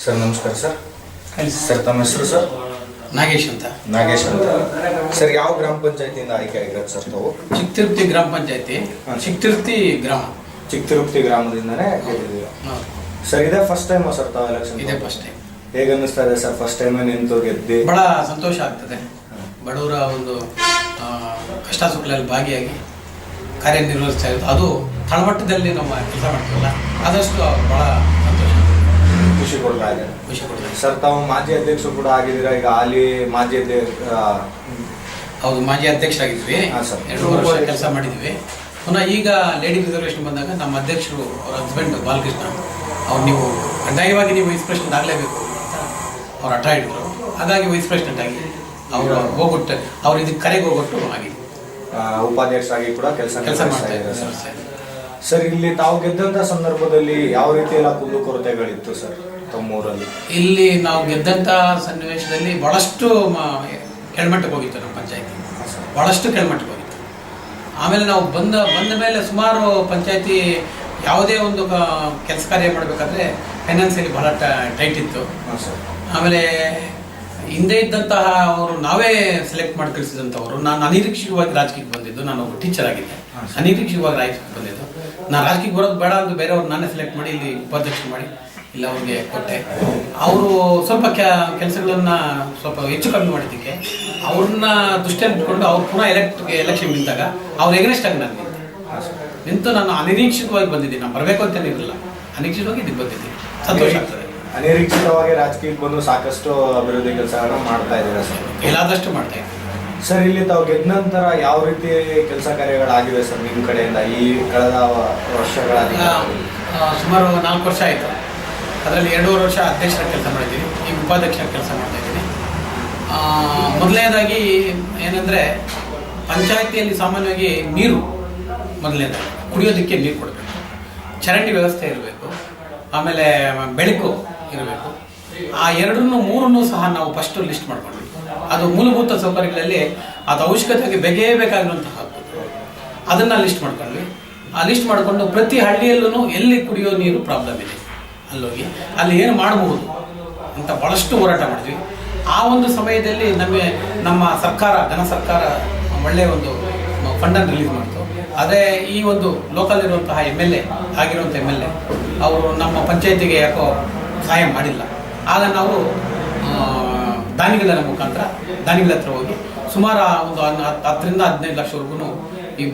Sir ನಮಸ್ಕಾರ sir. ಹೇಳಿ sir ತಮ್ಮ ಹೆಸರು ಸರ್? ನಾಗೇಶ್ ಅಂತ. ನಾಗೇಶ್ ಅಂತ ಸರ್. ಯಾವ ಗ್ರಾಮ ಪಂಚಾಯತಿಯಿಂದ ಆಯ್ಕೆ ಆಗಿರೋದು ಸರ್ ತಾವು? ಚಿಕ್ಕತಿರುಪತಿ ಗ್ರಾಮ ಪಂಚಾಯತಿ, ಚಿಕ್ಕತಿರುಪತಿ ಗ್ರಾಮ. ಚಿಕ್ಕತಿರುಪತಿ ಗ್ರಾಮದಿಂದನೇ ಗೆದ್ದಿದ್ದೀರಾ ಸರ್? ಇದೇ ಫಸ್ಟ್ ಟೈಮ್ ಸರ್ ತಾವು ಎಲೆಕ್ಷನ್? ಇದೇ ಫಸ್ಟ್ ಟೈಮ್. ಹೇಗೆ ಅನ್ನಿಸ್ತಾ ಇದೆ ಸರ್ ಫಸ್ಟ್ ಟೈಮ್ ನಿಂತು ಗೆದ್ದಿ? ಬಹಳ ಸಂತೋಷ ಆಗ್ತದೆ. ಬಡವರ ಒಂದು ಕಷ್ಟ ಸುಖಗಳಲ್ಲಿ ಭಾಗಿಯಾಗಿ ಕಾರ್ಯನಿರ್ವಹಿಸ್ತಾ ಇರೋದು, ಅದು ತಳಮಟ್ಟದಲ್ಲಿ ನಮ್ಮ ಕೆಲಸ ಮಾಡ್ತೀವಲ್ಲ, ಆದಷ್ಟು ಬಹಳ ಸಂತೋಷ, ಖುಷಿ ಕೊಡ್ತಾ ಇದೆ. ಸರ್ ತಾವು ಮಾಜಿ ಅಧ್ಯಕ್ಷರು ಕೂಡ ಆಗಿದ್ದೀರಾ. ಈಗ ಹಾಲಿ ಮಾಜಿ ಹೌದು, ಮಾಜಿ ಅಧ್ಯಕ್ಷರಾಗಿದ್ವಿ. 2 ವರ್ಷ ಕೆಲಸ ಮಾಡಿದ್ವಿ. ಪುನಃ ಈಗ ಲೇಡಿ ರಿಸರ್ವೇಷನ್ ಬಂದಾಗ ನಮ್ಮ ಅಧ್ಯಕ್ಷರು, ಅವ್ರ ಹಸ್ಬೆಂಡ್ ಬಾಲಕೃಷ್ಣ, ಅವ್ರು ನೀವು ಕಡ್ಡಾಯವಾಗಿ ನೀವು ವೈಸ್ ಪ್ರೆಸಿಡೆಂಟ್ ಆಗಲೇಬೇಕು ಅಂತ ಅವ್ರು ಹಠ ಹಿಡಿದ್ರು. ಹಾಗಾಗಿ ವೈಸ್ ಪ್ರೆಸಿಡೆಂಟ್ ಆಗಿ ಅವರು ಹೋಗ್ಬಿಟ್ಟು ಅವ್ರು ಇದಕ್ಕೆ ಕರೆಗೆ ಹೋಗ್ಬಿಟ್ಟು ಆಗಿದೆ. ಉಪಾಧ್ಯಕ್ಷರಾಗಿ ಕೂಡ ಕೆಲಸ ಮಾಡ್ತಾ ಇದ್ದಾರೆ ಸರ್. ಇಲ್ಲಿ ತಾವು ಗೆದ್ದಂತ ಸಂದರ್ಭದಲ್ಲಿ ಯಾವ ರೀತಿ ಎಲ್ಲ ಕುಂದುಕೊರತೆಗಳಿತ್ತು ಸರ್ ತಮ್ಮೂರಲ್ಲಿ? ಇಲ್ಲಿ ನಾವು ಗೆದ್ದಂತ ಸನ್ನಿವೇಶದಲ್ಲಿ ಬಹಳಷ್ಟು ಕೆಳಮಟ್ಟಕ್ಕೆ ಹೋಗಿತ್ತು ನಮ್ಮ ಪಂಚಾಯತಿ, ಬಹಳಷ್ಟು ಕೆಳಮಟ್ಟಕ್ಕೆ ಹೋಗಿತ್ತು. ಆಮೇಲೆ ನಾವು ಬಂದ ಮೇಲೆ ಸುಮಾರು ಪಂಚಾಯತಿ ಯಾವುದೇ ಒಂದು ಕೆಲಸ ಕಾರ್ಯ ಮಾಡಬೇಕಾದ್ರೆ ಫೈನಾನ್ಸಿಯಲಿ ಬಹಳ ಟೈಟ್ ಇತ್ತು. ಆಮೇಲೆ ಹಿಂದೆ ಇದ್ದಂತಹ ಅವರು ನಾವೇ ಸೆಲೆಕ್ಟ್ ಮಾಡಿ ಕಳಿಸಿದಂಥವ್ರು. ನಾನು ಅನಿರೀಕ್ಷಿತವಾಗಿ ರಾಜಕೀಯಕ್ಕೆ ಬಂದಿದ್ದು, ನಾನು ಒಬ್ಬ ಟೀಚರ್ ಆಗಿದ್ದೆ. ಅನಿರೀಕ್ಷಿತವಾಗಿ ರಾಜಕೀಯಕ್ಕೆ ಬಂದಿದ್ದು. ನಾನು ರಾಜಕೀಯಕ್ಕೆ ಬರೋದು ಬೇಡ ಅಂತ ಬೇರೆಯವ್ರು ನಾನೇ ಸೆಲೆಕ್ಟ್ ಮಾಡಿ ಇಲ್ಲಿ ಉಪಾಧ್ಯಕ್ಷ ಮಾಡಿ ಇಲ್ಲ ಅವ್ರಿಗೆ ಕೊಟ್ಟೆ. ಅವರು ಸ್ವಲ್ಪ ಕೆಲಸಗಳನ್ನ ಸ್ವಲ್ಪ ಹೆಚ್ಚು ಕಮ್ಮಿ ಮಾಡಿದ್ದಕ್ಕೆ ಅವ್ರನ್ನ ದೃಷ್ಟಿಯಲ್ಲಿ ಇಟ್ಕೊಂಡು ಅವ್ರು ಪುನಃ ಎಲೆಕ್ಷನ್ ನಿಂತಾಗ ಅವ್ರು ಎಗನೆಸ್ಟ್ ಆಗಿ ನಾನು ನಿಂತು ನಾನು ಅನಿರೀಕ್ಷಿತವಾಗಿ ಬಂದಿದ್ದೀನಿ. ನಾನು ಬರಬೇಕು ಅಂತಲೇ ಇರಲಿಲ್ಲ, ಅನಿರೀಕ್ಷಿತವಾಗಿ ಇದಕ್ಕೆ ಬಂದಿದ್ದೀನಿ. ಸಂತೋಷ ಆಗ್ತದೆ. ಅನಿರೀಕ್ಷಿತವಾಗಿ ರಾಜಕೀಯಕ್ಕೆ ಬಂದು ಸಾಕಷ್ಟು ಅಭಿವೃದ್ಧಿ ಕೆಲಸಗಳನ್ನ ಮಾಡ್ತಾ ಇದ್ದೀರಾ ಸರ್? ಎಲ್ಲಾದಷ್ಟು ಮಾಡ್ತಾ ಇದ್ದೀನಿ ಸರ್. ಇಲ್ಲಿ ತಾವು ಗೆದ್ದ ನಂತರ ಯಾವ ರೀತಿ ಕೆಲಸ ಕಾರ್ಯಗಳಾಗಿವೆ ಸರ್ ನಿಮ್ಮ ಕಡೆಯಿಂದ ಈ ಕಳೆದ ವರ್ಷಗಳಾಗಿ? ಸುಮಾರು 4 ವರ್ಷ ಆಯಿತು. ಅದರಲ್ಲಿ 2.5 ವರ್ಷ ಅಧ್ಯಕ್ಷರ ಕೆಲಸ ಮಾಡಿದ್ದೀವಿ, ಈಗ ಉಪಾಧ್ಯಕ್ಷರ ಕೆಲಸ ಮಾಡ್ತಾ ಇದ್ದೀನಿ. ಮೊದಲನೇದಾಗಿ ಏನಂದರೆ, ಪಂಚಾಯತಿಯಲ್ಲಿ ಸಾಮಾನ್ಯವಾಗಿ ನೀರು ಮೊದಲನೇದಾಗಿ ಕುಡಿಯೋದಕ್ಕೆ ನೀರು ಕೊಡಬೇಕು, ಚರಂಡಿ ವ್ಯವಸ್ಥೆ ಇರಬೇಕು, ಆಮೇಲೆ ಬೆಳಕು ಇರಬೇಕು. ಆ 2-3 ಸಹ ನಾವು ಫಸ್ಟ್ ಲಿಸ್ಟ್ ಮಾಡ್ಕೊಂಡ್ವಿ. ಅದು ಮೂಲಭೂತ ಸೌಕರ್ಯಗಳಲ್ಲಿ ಅದು ಅವಶ್ಯಕತೆಗೆ ಬೇಕಾಗಿರುವಂತಹ ಅದನ್ನು ಲಿಸ್ಟ್ ಮಾಡ್ಕೊಂಡ್ವಿ. ಆ ಲಿಸ್ಟ್ ಮಾಡಿಕೊಂಡು ಪ್ರತಿ ಹಳ್ಳಿಯಲ್ಲೂ ಎಲ್ಲಿ ಕುಡಿಯೋ ನೀರು ಪ್ರಾಬ್ಲಮ್ ಇದೆ ಅಲ್ಲೋಗಿ ಅಲ್ಲಿ ಏನು ಮಾಡಬಹುದು ಅಂತ ಭಾಳಷ್ಟು ಹೋರಾಟ ಮಾಡಿದ್ವಿ. ಆ ಒಂದು ಸಮಯದಲ್ಲಿ ನಮ್ಮ ಸರ್ಕಾರ, ಘನ ಸರ್ಕಾರ ಒಳ್ಳೆಯ ಒಂದು ಫಂಡನ್ನು ರಿಲೀಸ್ ಮಾಡ್ತು. ಅದೇ ಈ ಒಂದು ಲೋಕಲ್ ಇರುವಂತಹ MLA ಆಗಿರುವಂಥ MLA ಅವರು ನಮ್ಮ ಪಂಚಾಯತಿಗೆ ಯಾಕೋ ಸಹಾಯ ಮಾಡಿಲ್ಲ. ಆಗ ನಾವು ದಾನಿಗಳ ಮುಖಾಂತರ ದಾನಿಗಳ ಹತ್ರ ಹೋಗಿ ಸುಮಾರು ಒಂದು 10 ರಿಂದ 15 ಲಕ್ಷವರೆಗೂ ಈ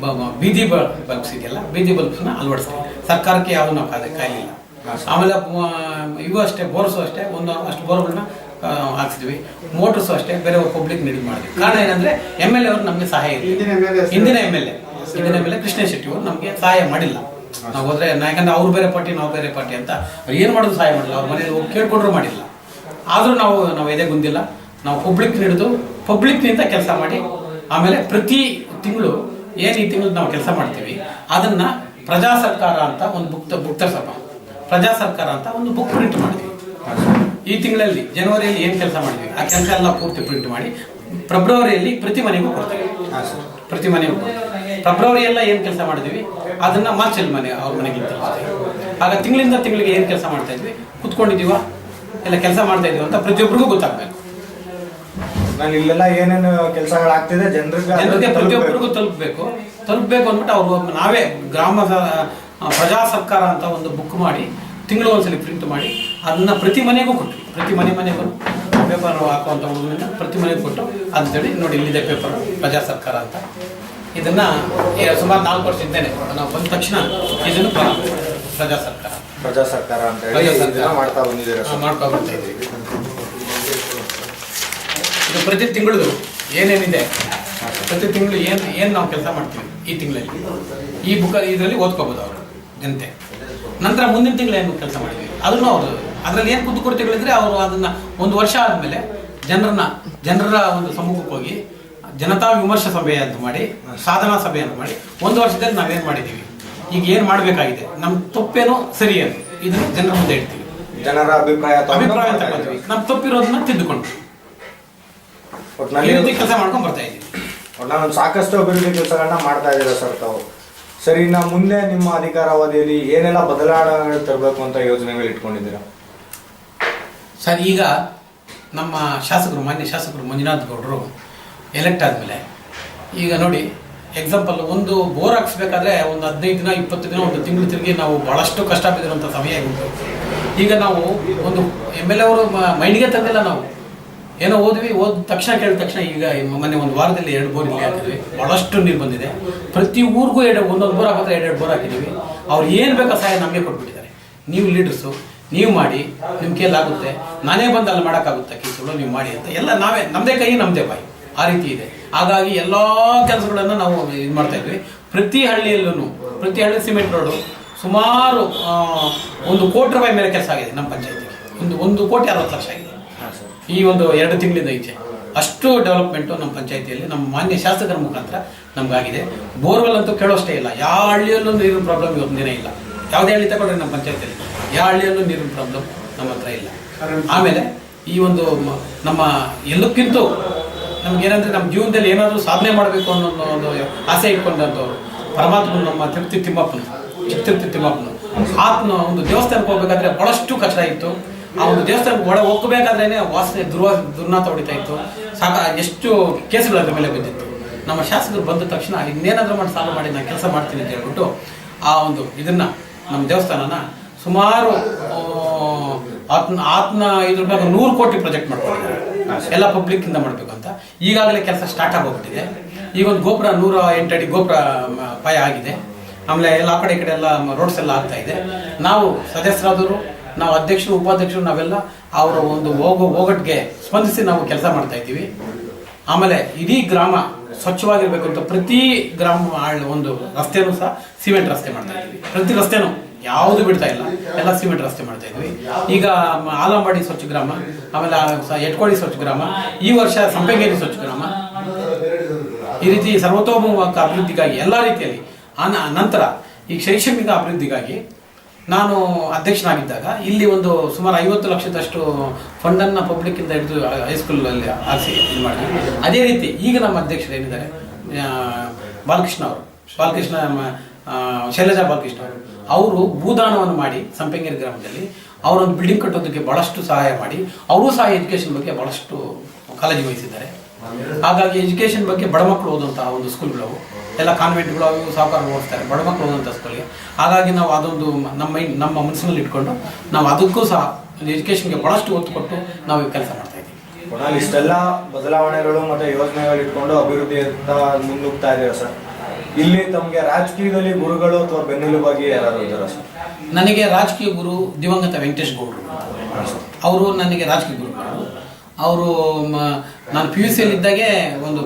ಬೀದಿ ಬಲ್ಬ್ಸ್ ಇದೆಯಲ್ಲ, ಬೀದಿ ಬಲ್ಬ್ಸ್ನ ಅಳವಡಿಸ್ತೀವಿ. ಸರ್ಕಾರಕ್ಕೆ ಯಾವುದು ನಾವು ಕಾಯಲಿಲ್ಲ. ಆಮೇಲೆ ಇವು ಅಷ್ಟೇ, ಬೋರ್ಸು ಅಷ್ಟೇ, ಅಷ್ಟು ಬೋರ್ಗಳನ್ನ ಹಾಕ್ಸಿದ್ವಿ. ಮೋಟರ್ಸು ಅಷ್ಟೇ ಬೇರೆ ಪಬ್ಲಿಕ್ ನೀಡಿ ಮಾಡಿದ್ವಿ. ಕಾರಣ ಏನಂದರೆ MLA ಅವರು ನಮಗೆ ಸಹಾಯ ಇಲ್ಲ. ಹಿಂದಿನ MLA ಕೃಷ್ಣ ಶೆಟ್ಟಿ ಅವರು ನಮಗೆ ಸಹಾಯ ಮಾಡಿಲ್ಲ. ನಾವು ಹೋದ್ರೆ ಯಾಕಂದ್ರೆ ಅವ್ರು ಬೇರೆ ಪಾರ್ಟಿ ನಾವು ಬೇರೆ ಪಾರ್ಟಿ ಅಂತ ಏನು ಮಾಡೋದು ಸಹಾಯ ಮಾಡಿಲ್ಲ. ಅವ್ರ ಮನೇಲಿ ಹೋಗಿ ಕೇಳ್ಕೊಂಡ್ರು ಮಾಡಿಲ್ಲ. ಆದರೂ ನಾವು ಎದೆ ಗುಂದಿಲ್ಲ. ನಾವು ಪಬ್ಲಿಕ್ನಿಂದ ಕೆಲಸ ಮಾಡಿ ಆಮೇಲೆ ಪ್ರತಿ ತಿಂಗಳು ಏನು ಈ ತಿಂಗಳು ನಾವು ಕೆಲಸ ಮಾಡ್ತೀವಿ ಅದನ್ನು ಪ್ರಜಾ ಸರ್ಕಾರ ಅಂತ ಒಂದು ಪ್ರಜಾ ಸರ್ಕಾರ ಅಂತ ಒಂದು ಬುಕ್ ಪ್ರಿಂಟ್ ಮಾಡಿದ್ವಿ. ಈ ತಿಂಗಳಲ್ಲಿ ಜನವರಿಯಲ್ಲಿ ಏನು ಕೆಲಸ ಮಾಡಿದ್ವಿ ಆ ಕೆಲಸ ಎಲ್ಲ ಪೂರ್ತಿ ಪ್ರಿಂಟ್ ಮಾಡಿ ಫೆಬ್ರವರಿಯಲ್ಲಿ ಪ್ರತಿ ಮನೆಗೂ ಕೊಡ್ತೀವಿ. ಫೆಬ್ರವರಿ ಎಲ್ಲ ಏನು ಕೆಲಸ ಮಾಡಿದ್ವಿ ಅದನ್ನು ಮಾರ್ಚಲ್ಲಿ ಅವ್ರ ಮನೆಗೆ ತಲುಪಿಸ್ತೀವಿ. ಆಗ ತಿಂಗಳಿಂದ ತಿಂಗಳಿಗೆ ಏನು ಕೆಲಸ ಮಾಡ್ತಾ ಇದ್ವಿ, ಕುತ್ಕೊಂಡಿದ್ದೀವ ಎಲ್ಲ ಕೆಲಸ ಮಾಡ್ತಾ ಇದೀವಿ ಅಂತ ಪ್ರತಿಯೊಬ್ಬರಿಗೂ ಗೊತ್ತಾಗಬೇಕು. ನಾನು ಇಲ್ಲೆಲ್ಲ ಏನೇನು ಕೆಲಸಗಳಾಗ್ತಿದೆ ಜನರಿಗೆ ಪ್ರತಿಯೊಬ್ಬರಿಗೂ ತಲುಪಬೇಕು ಅಂದ್ಬಿಟ್ಟು ಅವರು ನಾವೇ ಪ್ರಜಾ ಸರ್ಕಾರ ಅಂತ ಒಂದು ಬುಕ್ ಮಾಡಿ ತಿಂಗಳು ಒಂದ್ಸಲಿ ಪ್ರಿಂಟ್ ಮಾಡಿ ಅದನ್ನ ಪ್ರತಿ ಮನೆಗೂ ಕೊಟ್ವಿ. ಪ್ರತಿ ಮನೆಗೂ ಪೇಪರ್ ಹಾಕುವಂಥ ಹುಡುಗರಿಂದ ಪ್ರತಿ ಮನೆಗೂ ಕೊಟ್ಟು ಅಂತೇಳಿ ನೋಡಿ ಇಲ್ಲಿದೆ ಪೇಪರ್ ಪ್ರಜಾ ಸರ್ಕಾರ ಅಂತ. ಇದನ್ನ ಸುಮಾರು 4 ವರ್ಷ ಇದ್ದೇನೆ. ನಾವು ಬಂದ ತಕ್ಷಣ ಇದನ್ನು ಪ್ರಜಾ ಸರ್ಕಾರ ಅಂತ ಹೇಳಿ ಮಾಡ್ತಾ ಬರ್ತಾ ಇದ್ದೀವಿ. ಇದು ಪ್ರತಿ ತಿಂಗಳು ಏನೇನಿದೆ, ಪ್ರತಿ ತಿಂಗಳು ಏನು ನಾವು ಕೆಲಸ ಮಾಡ್ತೀವಿ ಈ ತಿಂಗಳಲ್ಲಿ ಈ ಬುಕ್ ಇದರಲ್ಲಿ ಓದ್ಕೋಬೋದು ಅವರು ಜನತೆ. ನಂತರ ಮುಂದಿನ ತಿಂಗಳು ಏನು ಕೆಲಸ ಮಾಡಿದ್ವಿ ಅದನ್ನು ಅವರು ಅದರಲ್ಲಿ ಏನು ಕುಂದುಕೊರತೆಗಳಿದ್ರೆ ಅವರು ಅದನ್ನು 1 ವರ್ಷ ಆದಮೇಲೆ ಜನರ ಒಂದು ಸಮ್ಮುಖಕ್ಕೆ ಹೋಗಿ ಜನತಾ ವಿಮರ್ಶೆ ಸಭೆ ಅಂತ ಮಾಡಿ, ಸಾಧನಾ ಸಭೆ ಅಂತ ಮಾಡಿ 1 ವರ್ಷದಲ್ಲಿ ನಾವೇನು ಮಾಡಿದ್ದೀವಿ, ಈಗ ಏನು ಮಾಡಬೇಕಾಗಿದೆ, ನಮ್ಮ ತಪ್ಪೇನೋ ಸರಿ ಅಂತ ಇದನ್ನು ಜನರ ಮುಂದೆ ಇಡ್ತೀವಿ. ಜನರ ಅಭಿಪ್ರಾಯ ತಗೊಂಡ್ವಿ, ನಮ್ಮ ತಪ್ಪಿರೋದನ್ನ ತಿದ್ದುಕೊಂಡು ಕೆಲಸ ಮಾಡ್ಕೊಂಡು ಬರ್ತಾ ಇದ್ದೀವಿ. ನಾನು ಸಾಕಷ್ಟು ಅಭಿವೃದ್ಧಿ ಕೆಲಸಗಳನ್ನ ಮಾಡ್ತಾ ಇದ್ದೀರಾ ಸರ್ ತಾವು. ಸರಿ, ಇನ್ನು ಮುಂದೆ ನಿಮ್ಮ ಅಧಿಕಾರಾವಧಿಯಲ್ಲಿ ಏನೆಲ್ಲ ಬದಲಾವಣೆಗಳು ತರಬೇಕು ಅಂತ ಯೋಜನೆಗಳು ಇಟ್ಕೊಂಡಿದ್ದೀರಾ? ಸರ್, ಈಗ ನಮ್ಮ ಶಾಸಕರು, ಮಾನ್ಯ ಶಾಸಕರು ಮಂಜುನಾಥ್ ಗೌಡರು ಎಲೆಕ್ಟ್ ಆದಮೇಲೆ ಈಗ ನೋಡಿ, ಎಕ್ಸಾಂಪಲ್ ಒಂದು ಬೋರ್ ಹಾಕ್ಸ್ಬೇಕಾದ್ರೆ ಒಂದು 15 ದಿನ 20 ದಿನ ಒಂದು ತಿಂಗಳು ತಿರುಗಿ ನಾವು ಭಾಳಷ್ಟು ಕಷ್ಟ ಬಿದ್ದಿರುವಂಥ ಸಮಯ ಉಂಟು. ಈಗ ನಾವು ಒಂದು MLA ಅವರು ಮೈಂಡಿಗೆ ತಂದಿಲ್ಲ. ನಾವು ಏನೋ ಓದ ತಕ್ಷಣ ಕೇಳಿದ ತಕ್ಷಣ ಈಗ ಮೊನ್ನೆ ಒಂದು ವಾರದಲ್ಲಿ 2 ಬೋರ್ ಇಲ್ಲಿ ಹಾಕಿದ್ವಿ. ಭಾಳಷ್ಟು ನೀರು ಬಂದಿದೆ. ಪ್ರತಿ ಊರಿಗೂ ಒಂದೊಂದು ಬೋರ್ ಹಾಕಿದ್ರೆ 2 ಬೋರ್ ಹಾಕಿದ್ದೀವಿ. ಅವ್ರು ಏನು ಬೇಕೋ ಸಹಾಯ ನಮಗೆ ಕೊಟ್ಬಿಟ್ಟಿದ್ದಾರೆ. ನೀವು ಲೀಡರ್ಸು, ನೀವು ಮಾಡಿ, ನಿಮ್ಮ ಕೈಲಾಗುತ್ತೆ, ನಾನೇ ಬಂದು ಅಲ್ಲಿ ಮಾಡೋಕ್ಕಾಗುತ್ತೆ ಕೆಲಸಗಳು, ನೀವು ಮಾಡಿ ಅಂತ ಎಲ್ಲ ನಾವೇ, ನಮ್ಮದೇ ಕೈ ನಮ್ಮದೇ ಬಾಯಿ, ಆ ರೀತಿ ಇದೆ. ಹಾಗಾಗಿ ಎಲ್ಲ ಕೆಲಸಗಳನ್ನು ನಾವು ಇದು ಮಾಡ್ತಾ ಇದ್ವಿ. ಪ್ರತಿ ಹಳ್ಳಿಯಲ್ಲೂ, ಪ್ರತಿ ಹಳ್ಳಿ ಸಿಮೆಂಟ್ ರೋಡು ಸುಮಾರು 1 ಕೋಟಿ ರೂಪಾಯಿ ಮೇಲೆ ಕೆಲಸ ಆಗಿದೆ ನಮ್ಮ ಪಂಚಾಯತಿಗೆ. 1 ಕೋಟಿ 60 ಲಕ್ಷ ಆಗಿದೆ ಈ ಒಂದು 2 ತಿಂಗಳಿಂದ ಈಚೆ. ಅಷ್ಟು ಡೆವಲಪ್ಮೆಂಟು ನಮ್ಮ ಪಂಚಾಯತಿಯಲ್ಲಿ ನಮ್ಮ ಮಾನ್ಯ ಶಾಸಕರ ಮುಖಾಂತರ ನಮಗಾಗಿದೆ. ಬೋರ್ವೆಲ್ ಅಂತೂ ಕೇಳೋಷ್ಟೇ ಇಲ್ಲ. ಯಾವ ಹಳ್ಳಿಯಲ್ಲೂ ನೀರಿನ ಪ್ರಾಬ್ಲಮ್ ಇವತ್ತು ದಿನ ಇಲ್ಲ. ಯಾವುದೇ ಹಳ್ಳಿ ತಗೊಂಡ್ರೆ ನಮ್ಮ ಪಂಚಾಯತಿಯಲ್ಲಿ ಯಾವ ಹಳ್ಳಿಯಲ್ಲೂ ನೀರಿನ ಪ್ರಾಬ್ಲಮ್ ನಮ್ಮ ಹತ್ರ ಇಲ್ಲ. ಆಮೇಲೆ ಈ ಒಂದು ನಮ್ಮ ಎಲ್ಲಕ್ಕಿಂತೂ ನಮಗೇನಂದರೆ ನಮ್ಮ ಜೀವನದಲ್ಲಿ ಏನಾದರೂ ಸಾಧನೆ ಮಾಡಬೇಕು ಅನ್ನೋ ಒಂದು ಆಸೆ ಇಟ್ಕೊಂಡಂಥವ್ರು ಪರಮಾತ್ಮ ನಮ್ಮ ತಿರುಪತಿ ತಿಮ್ಮಪ್ಪನು ಆತ್ಮ ಒಂದು ದೇವಸ್ಥಾನಕ್ಕೆ ಹೋಗ್ಬೇಕಾದ್ರೆ ಭಾಳಷ್ಟು ಕಷ್ಟ ಇತ್ತು. ಆ ಒಂದು ದೇವಸ್ಥಾನಕ್ಕೆ ಒಳಗೆ ಹೋಗ್ಬೇಕಾದ್ರೇ ವಾಸನೆ ದುರ್ನಾತ ಹೊಡಿತಾ ಇತ್ತು. ಎಷ್ಟು ಕೇಸುಗಳು ಅದ್ರ ಮೇಲೆ ಬಿದ್ದಿತ್ತು. ನಮ್ಮ ಶಾಸಕರು ಬಂದ ತಕ್ಷಣ ಇನ್ನೇನಾದರೂ ಮಾಡಿ ಸಾಲ ಮಾಡಿ ನಾನು ಕೆಲಸ ಮಾಡ್ತೀನಿ ಅಂತ ಹೇಳ್ಬಿಟ್ಟು ಆ ಒಂದು ಇದನ್ನು ನಮ್ಮ ದೇವಸ್ಥಾನನ ಸುಮಾರು ಆತ್ನ ಇದ್ರ ಬಗ್ಗೆ 100 ಕೋಟಿ ಪ್ರಾಜೆಕ್ಟ್ ಮಾಡ್ಕೊಂಡಿದ್ದಾರೆ. ಎಲ್ಲ ಪಬ್ಲಿಕ್ಕಿಂದ ಮಾಡಬೇಕು ಅಂತ ಈಗಾಗಲೇ ಕೆಲಸ ಸ್ಟಾರ್ಟ್ ಆಗೋಗ್ಬಿಟ್ಟಿದೆ. ಈಗ ಒಂದು ಗೋಪುರ 108 ಅಡಿ ಗೋಪುರ ಪಾಯ ಆಗಿದೆ. ಆಮೇಲೆ ಎಲ್ಲ ಆ ಕಡೆ ಈ ಕಡೆ ಎಲ್ಲ ರೋಡ್ಸ್ ಎಲ್ಲ ಆಗ್ತಾ ಇದೆ. ನಾವು ಸದಸ್ಯರಾದವರು, ನಾವು ಅಧ್ಯಕ್ಷರು, ಉಪಾಧ್ಯಕ್ಷರು, ನಾವೆಲ್ಲ ಅವರ ಒಂದು ಹೋಗಟ್ಟಿಗೆ ಸ್ಪಂದಿಸಿ ನಾವು ಕೆಲಸ ಮಾಡ್ತಾ ಇದ್ದೀವಿ. ಆಮೇಲೆ ಇಡೀ ಗ್ರಾಮ ಸ್ವಚ್ಛವಾಗಿರ್ಬೇಕು ಅಂತ ಪ್ರತಿ ಗ್ರಾಮ ಒಂದು ರಸ್ತೆನೂ ಸಹ ಸಿಮೆಂಟ್ ರಸ್ತೆ ಮಾಡ್ತಾ ಇದ್ದೀವಿ. ಪ್ರತಿ ರಸ್ತೆನೂ ಯಾವುದು ಬಿಡ್ತಾ ಇಲ್ಲ, ಎಲ್ಲ ಸಿಮೆಂಟ್ ರಸ್ತೆ ಮಾಡ್ತಾ ಇದ್ವಿ. ಈಗ ಆಲಂಬಾಡಿ ಸ್ವಚ್ಛ ಗ್ರಾಮ, ಆಮೇಲೆ ಎಟ್ಕೋಡಿ ಸ್ವಚ್ಛ ಗ್ರಾಮ, ಈ ವರ್ಷ ಸಂಪಂಗೇರಿ ಸ್ವಚ್ಛ ಗ್ರಾಮ, ಈ ರೀತಿ ಸರ್ವತೋಮುಖ ಅಭಿವೃದ್ಧಿಗಾಗಿ ಎಲ್ಲ ರೀತಿಯಲ್ಲಿ. ನಂತರ ಈ ಶೈಕ್ಷಣಿಕ ಅಭಿವೃದ್ಧಿಗಾಗಿ ನಾನು ಅಧ್ಯಕ್ಷನಾಗಿದ್ದಾಗ ಇಲ್ಲಿ ಒಂದು ಸುಮಾರು 50 ಲಕ್ಷದಷ್ಟು ಫಂಡನ್ನು ಪಬ್ಲಿಕ್ಕಿಂದ ಹಿಡಿದು ಹೈಸ್ಕೂಲಲ್ಲಿ ಹಾಕಿಸಿ ಇದು ಮಾಡಿದ್ವಿ. ಅದೇ ರೀತಿ ಈಗ ನಮ್ಮ ಅಧ್ಯಕ್ಷರು ಏನಿದ್ದಾರೆ ಬಾಲಕೃಷ್ಣ ಶೈಲಜಾ ಬಾಲಕೃಷ್ಣ ಅವರು ಭೂದಾನವನ್ನು ಮಾಡಿ ಸಂಪಂಗೇರಿ ಗ್ರಾಮದಲ್ಲಿ ಅವರೊಂದು ಬಿಲ್ಡಿಂಗ್ ಕಟ್ಟೋದಕ್ಕೆ ಭಾಳಷ್ಟು ಸಹಾಯ ಮಾಡಿ, ಅವರೂ ಸಹ ಎಜುಕೇಷನ್ ಬಗ್ಗೆ ಭಾಳಷ್ಟು ಕಾಳಜಿ ವಹಿಸಿದ್ದಾರೆ. ಹಾಗಾಗಿ ಎಜುಕೇಷನ್ ಬಗ್ಗೆ ಬಡ ಮಕ್ಕಳು ಓದುವಂತಹ ಒಂದು ಸ್ಕೂಲ್ಗಳು ಎಲ್ಲ ಕಾನ್ವೆಂಟ್ಗಳು ಅವು ಸಾಕಾರ ಓದಿಸ್ತಾರೆ, ಬಡ ಮಕ್ಕಳು ಓದುವಂಥ ಸ್ಕೂಲ್ಗೆ. ಹಾಗಾಗಿ ನಾವು ಅದೊಂದು ನಮ್ಮ ಮನಸ್ಸಿನಲ್ಲಿ ಇಟ್ಕೊಂಡು ನಾವು ಅದಕ್ಕೂ ಸಹ ಎಜುಕೇಷನ್ಗೆ ಭಾಳಷ್ಟು ಒತ್ತು ಕೊಟ್ಟು ನಾವು ಕೆಲಸ ಮಾಡ್ತಾ ಇದ್ದೀವಿ. ಇಷ್ಟೆಲ್ಲ ಬದಲಾವಣೆಗಳು ಮತ್ತು ಯೋಜನೆಗಳು ಇಟ್ಕೊಂಡು ಅಭಿವೃದ್ಧಿಯಿಂದ ಮುನ್ನುಗ್ತಾ ಇದ್ದೀರಾ ಸರ್. ಇಲ್ಲಿ ತಮಗೆ ರಾಜಕೀಯದಲ್ಲಿ ಗುರುಗಳು ಅಥವಾ ಬೆನ್ನೆಲುಬಾಗಿ ಯಾರು ಇದ್ದಾರಾ ಸರ್? ನನಗೆ ರಾಜಕೀಯ ಗುರು ದಿವಂಗತ ವೆಂಕಟೇಶ್ ಗೌಡರು. ಅವರು ನನಗೆ ರಾಜಕೀಯ ಗುರುಗಳು. ಅವರು ನಾನು PUC ಇದ್ದಾಗೆ ಒಂದು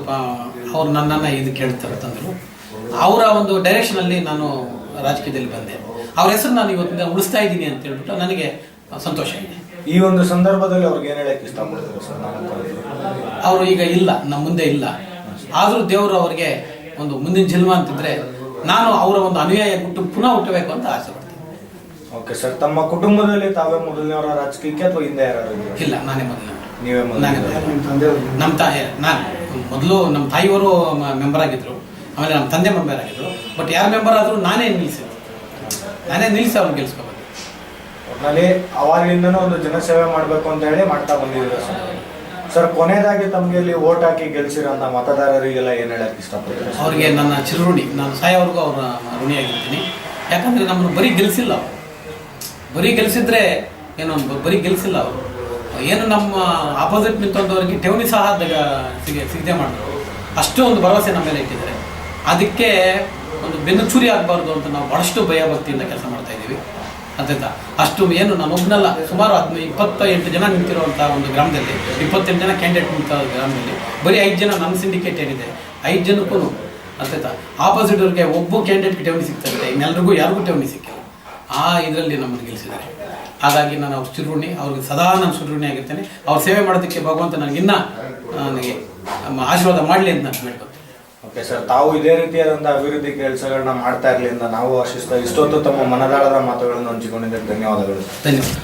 ಅವ್ರು ನನ್ನನ್ನು ಇದು ಕೇಳ್ತಾರೆ ತಂದರು. ಅವರ ಒಂದು ಡೈರೆಕ್ಷನಲ್ಲಿ ನಾನು ರಾಜಕೀಯದಲ್ಲಿ ಬಂದೆ. ಅವ್ರ ಹೆಸರು ನಾನು ಇವತ್ತಿಂದ ಉಳಿಸ್ತಾ ಇದ್ದೀನಿ ಅಂತ ಹೇಳ್ಬಿಟ್ಟು ನನಗೆ ಸಂತೋಷ ಇದೆ. ಈ ಒಂದು ಸಂದರ್ಭದಲ್ಲಿ ಅವ್ರಿಗೆ ಏನು ಹೇಳಕ್ಕೆ ಇಷ್ಟಪಡ್ತಾರೆ ಸರ್? ಅವರು ಈಗ ಇಲ್ಲ, ನಮ್ಮ ಮುಂದೆ ಇಲ್ಲ. ಆದರೂ ದೇವರು ಅವರಿಗೆ ಒಂದು ಮುಂದಿನ ಜನ್ಮ ಅಂತಿದ್ರೆ ನಾನು ಅವರ ಒಂದು ಅನುಯಾಯ ಪುನಃ ಹುಟ್ಟಬೇಕು ಅಂತ ಆಸೆ ಪಡ್ತೀನಿ. ಓಕೆ ಸರ್, ತಮ್ಮ ಕುಟುಂಬದಲ್ಲಿ ತಾವೇ ಮೊದಲನೇವರ ರಾಜಕೀಯಕ್ಕೆ ಅಥವಾ ಹಿಂದೆ ಯಾರು? ಇಲ್ಲ, ನಾನೇ ಮೊದಲು. ನೀವೇ ನಮ್ಮ ತಾಯಿ, ನಾನು ಮೊದಲು ನಮ್ಮ ತಾಯಿಯವರು ಮೆಂಬರ್ ಆಗಿದ್ರು, ಆಮೇಲೆ ನಮ್ಮ ತಂದೆ ಮೆಂಬರ್ ಆಗಿದ್ರು. ಬಟ್ ಯಾರು ಮೆಂಬರ್ ಆದರೂ ನಾನೇ ನಿಲ್ಲಿಸಿ ಅವ್ರನ್ನ ಗೆಲ್ಸ್ಕೊಬೇಕು. ಒಟ್ಟಿನಲ್ಲಿ ಅವಾಗಿಂದನೂ ಒಂದು ಜನಸೇವೆ ಮಾಡಬೇಕು ಅಂತ ಹೇಳಿ ಮಾಡ್ತಾ ಬಂದಿದ್ದೀರಾ ಸರ್. ಸರ್, ಕೊನೆಯದಾಗಿ ತಮಗೆ ಇಲ್ಲಿ ಓಟ್ ಹಾಕಿ ಗೆಲ್ಸಿರೋಂಥ ಮತದಾರರಿಗೆಲ್ಲ ಏನು ಹೇಳಕ್ಕೆ ಇಷ್ಟಪಡ್ತೀರಾ? ಅವರಿಗೆ ನನ್ನ ಚಿರಋಣಿ, ನಾನು ಸಾಯೋವರೆಗೂ ಅವರ ಋಣಿಯಾಗಿರ್ತೀನಿ. ಯಾಕಂದರೆ ನಮ್ಮನ್ನು ಬರೀ ಗೆಲ್ಲಿಸಿಲ್ಲ ಅವರು. ಬರೀ ಗೆಲ್ಲಿಸಿದ್ರೆ ಏನೋ ಬರೀ ಗೆಲ್ಲಿಸಿಲ್ಲ ಅವರು. ಏನು ನಮ್ಮ ಆಪೋಸಿಟ್ ನಿಂತಂಥವ್ರಿಗೆ ಠೇವಣಿ ಸಹ ಸಿಗದೆ ಮಾಡಿದ್ರು. ಅಷ್ಟು ಒಂದು ಭರವಸೆ ನಮ್ಮ ಮೇಲೆ ಇಟ್ಟಿದ್ದಾರೆ. ಅದಕ್ಕೆ ಒಂದು ಬೆನ್ನುಚೂರಿ ಆಗಬಾರ್ದು ಅಂತ ನಾವು ಭಾಳಷ್ಟು ಭಯಭಕ್ತಿಯಿಂದ ಕೆಲಸ ಮಾಡ್ತಾ ಇದ್ದೀವಿ. ಅದರಿಂದ ಅಷ್ಟು ಏನು ನಾನು ಒಬ್ಬನಲ್ಲ, ಸುಮಾರು 28 ಜನ ನಿಂತಿರುವಂಥ ಒಂದು ಗ್ರಾಮದಲ್ಲಿ 28 ಜನ ಕ್ಯಾಂಡಿಡೇಟ್ ನಿಂತ ಗ್ರಾಮದಲ್ಲಿ ಬರೀ 5 ಜನ ನಮ್ಮ ಸಿಂಡಿಕೇಟ್ ಏನಿದೆ 5 ಜನಕ್ಕೂ ಅರ್ಥಾಯ್ತ ಆಪೋಸಿಟ್ ಅವ್ರಿಗೆ ಒಬ್ಬ ಕ್ಯಾಂಡಿಡೇಟ್ಗೆ ಠೇವಣಿ ಸಿಗ್ತಾ ಇದೆ, ಇನ್ನೆಲ್ಲರಿಗೂ ಯಾರಿಗೂ ಠೇವಣಿ ಸಿಕ್ಕಿಲ್ಲ. ಆ ಇದರಲ್ಲಿ ನಮ್ಮನ್ನು ಗೆಲ್ಲಿಸಿದ್ದಾರೆ. ಹಾಗಾಗಿ ನಾನು ಅವ್ರ ಚಿರಋಣಿ, ಅವ್ರಿಗೆ ಸದಾ ನಾನು ಚಿರಋಣಿ ಆಗಿರ್ತೇನೆ. ಅವ್ರ ಸೇವೆ ಮಾಡೋದಕ್ಕೆ ಭಗವಂತ ನನಗೆ ಆಶೀರ್ವಾದ ಮಾಡಲಿ ಅಂತ ನಾನು ಹೇಳ್ಕೊತೀನಿ. ಓಕೆ ಸರ್, ತಾವು ಇದೇ ರೀತಿಯಾದಂಥ ಅಭಿವೃದ್ಧಿ ಕೆಲಸಗಳನ್ನ ಮಾಡ್ತಾ ಇರಲಿ ಅಂತ ನಾವು ಆಶಿಸ್ತಾ ಇಷ್ಟೊತ್ತು ತಮ್ಮ ಮನದಾಳದ ಮಾತುಗಳನ್ನು ಹಂಚಿಕೊಂಡಿದ್ದಕ್ಕೆ ಧನ್ಯವಾದಗಳು. ಧನ್ಯವಾದ.